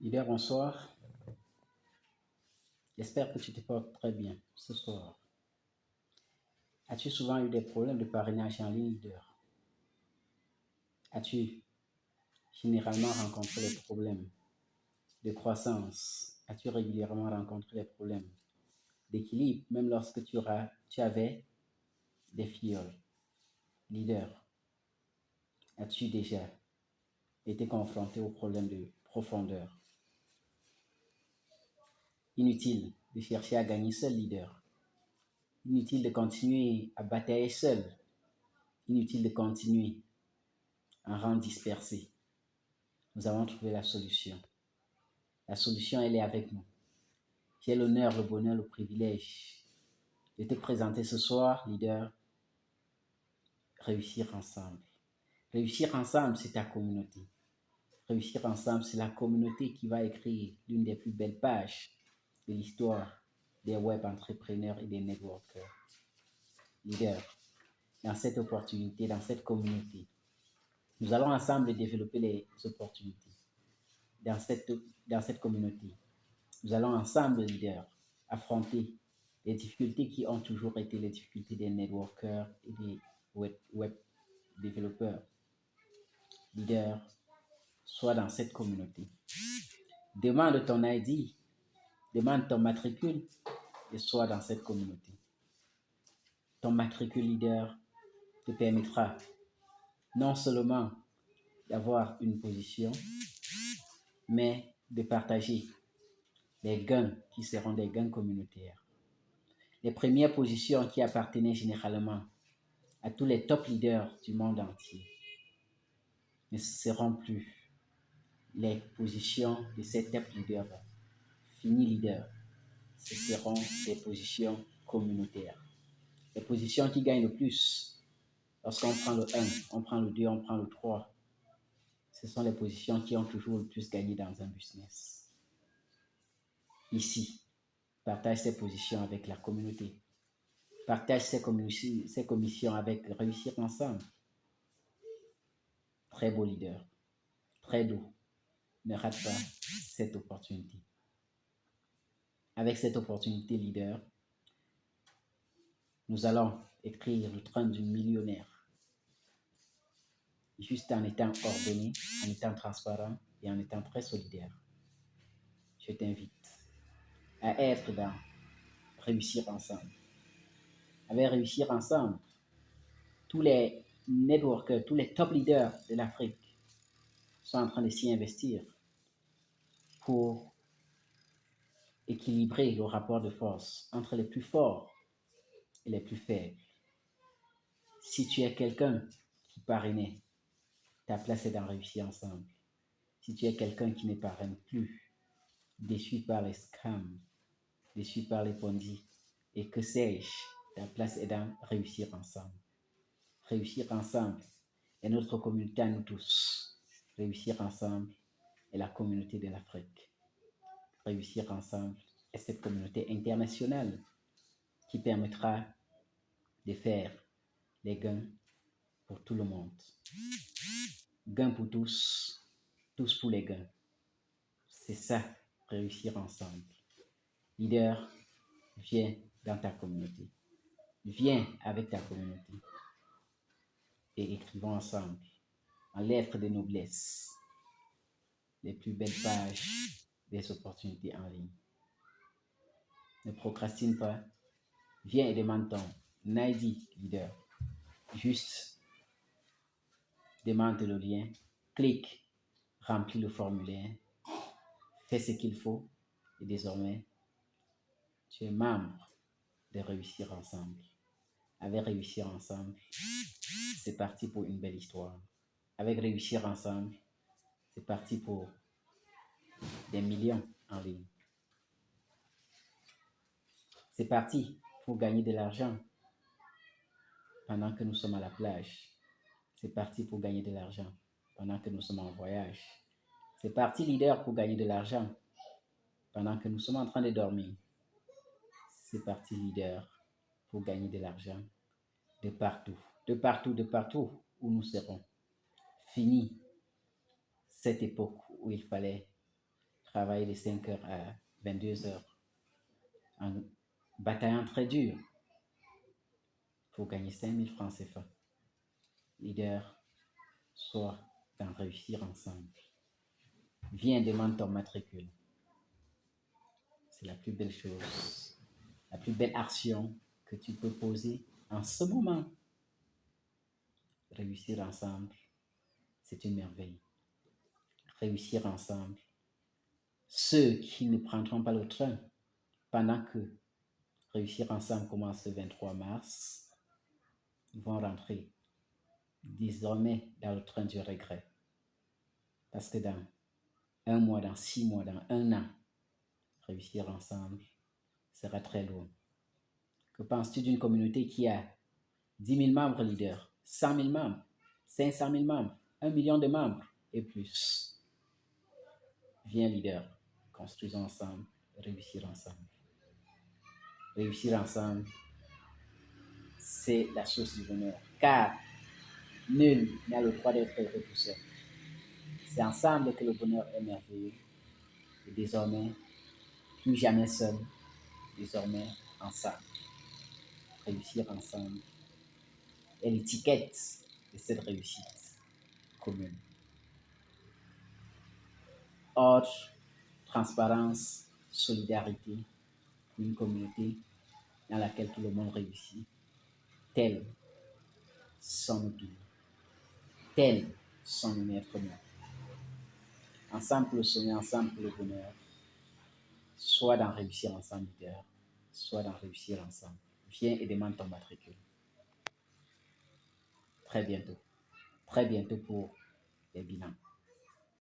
Leader, bonsoir. J'espère que tu te portes très bien ce soir. As-tu souvent eu des problèmes de parrainage en ligne, leader? As-tu généralement rencontré des problèmes de croissance? As-tu régulièrement rencontré des problèmes d'équilibre, même lorsque tu avais des fioles? Leader, as-tu déjà été confronté aux problèmes de profondeur? Inutile de chercher à gagner seul, leader. Inutile de continuer à batailler seul. Inutile de continuer en rang dispersé. Nous avons trouvé la solution. La solution, elle est avec nous. J'ai l'honneur, le bonheur, le privilège de te présenter ce soir, leader, Réussir ensemble. Réussir ensemble, c'est ta communauté. Réussir ensemble, c'est la communauté qui va écrire l'une des plus belles pages de l'histoire des web entrepreneurs et des networkers. Leader, dans cette opportunité, dans cette communauté, nous allons ensemble développer les opportunités dans cette communauté. Nous allons ensemble, leader, affronter les difficultés qui ont toujours été les difficultés des networkers et des web développeurs. Leader, sois dans cette communauté. Demande ton ID, demande ton matricule et sois dans cette communauté. Ton matricule, leader, te permettra non seulement d'avoir une position, mais de partager les gains qui seront des gains communautaires. Les premières positions qui appartenaient généralement à tous les top leaders du monde entier ne seront plus les positions de ces top leaders. Fini leader, ce seront des positions communautaires. Les positions qui gagnent le plus, lorsqu'on prend le 1, on prend le 2, on prend le 3, ce sont les positions qui ont toujours le plus gagné dans un business. Ici, partage ces positions avec la communauté. Partage ces commissions avec Réussir ensemble. Très beau leader, très doux. Ne rate pas cette opportunité. Avec cette opportunité, leader, nous allons écrire le train du millionnaire. Juste en étant ordonné, en étant transparent et en étant très solidaire. Je t'invite à être dans Réussir ensemble. Avec Réussir ensemble, tous les networkers, tous les top leaders de l'Afrique sont en train de s'y investir pour équilibrer le rapport de force entre les plus forts et les plus faibles. Si tu es quelqu'un qui parrainait, ta place est dans Réussir ensemble. Si tu es quelqu'un qui ne parraine plus, déçu par les scams, déçu par les Ponzi, et que sais-je, ta place est dans Réussir ensemble. Réussir ensemble est notre communauté à nous tous. Réussir ensemble est la communauté de l'Afrique. Réussir ensemble est cette communauté internationale qui permettra de faire les gains pour tout le monde. Gains pour tous, tous pour les gains. C'est ça, Réussir ensemble. Leader, viens dans ta communauté. Viens avec ta communauté. Et écrivons ensemble, en lettres de noblesse, les plus belles pages des opportunités en ligne. Ne procrastine pas. Viens et demande ton ID, leader. Juste demande le lien, clique, remplis le formulaire, fais ce qu'il faut et désormais, tu es membre de Réussir ensemble. Avec Réussir ensemble, c'est parti pour une belle histoire. Avec Réussir ensemble, c'est parti pour des millions en ligne. C'est parti pour gagner de l'argent pendant que nous sommes à la plage. C'est parti pour gagner de l'argent pendant que nous sommes en voyage. C'est parti, leader, pour gagner de l'argent pendant que nous sommes en train de dormir. C'est parti, leader, pour gagner de l'argent de partout, de partout, de partout où nous serons. Fini cette époque où il fallait travailler de 5 heures à 22 heures en bataillant très dur pour gagner 5 000 francs CFA. Leader, soit d'en réussir ensemble. Viens, demande ton matricule. C'est la plus belle chose, la plus belle action que tu peux poser en ce moment. Réussir ensemble, c'est une merveille. Réussir ensemble. Ceux qui ne prendront pas le train pendant que Réussir ensemble commence le 23 mars, vont rentrer désormais dans le train du regret. Parce que dans 1 mois, dans 6 mois, dans 1 an, réussir ensemble sera très lourd. Que penses-tu d'une communauté qui a 10 000 membres leaders, 100 000 membres, 500 000 membres, 1 million de membres et plus? Viens leader, construisons ensemble, réussir ensemble. Réussir ensemble, c'est la source du bonheur. Car nul n'a le droit d'être heureux tout seul. C'est ensemble que le bonheur est merveilleux. Et désormais, plus jamais seul, désormais ensemble. Réussir ensemble est l'étiquette de cette réussite commune. Ordre, transparence, solidarité, une communauté dans laquelle tout le monde réussit. Tels sont nos piliers. Tels sont nos maîtres mots. Ensemble pour le sommet, ensemble pour le bonheur. Soit d'en réussir ensemble, leader, soit d'en réussir ensemble. Viens et demande ton matricule. Très bientôt. Très bientôt pour les bilans.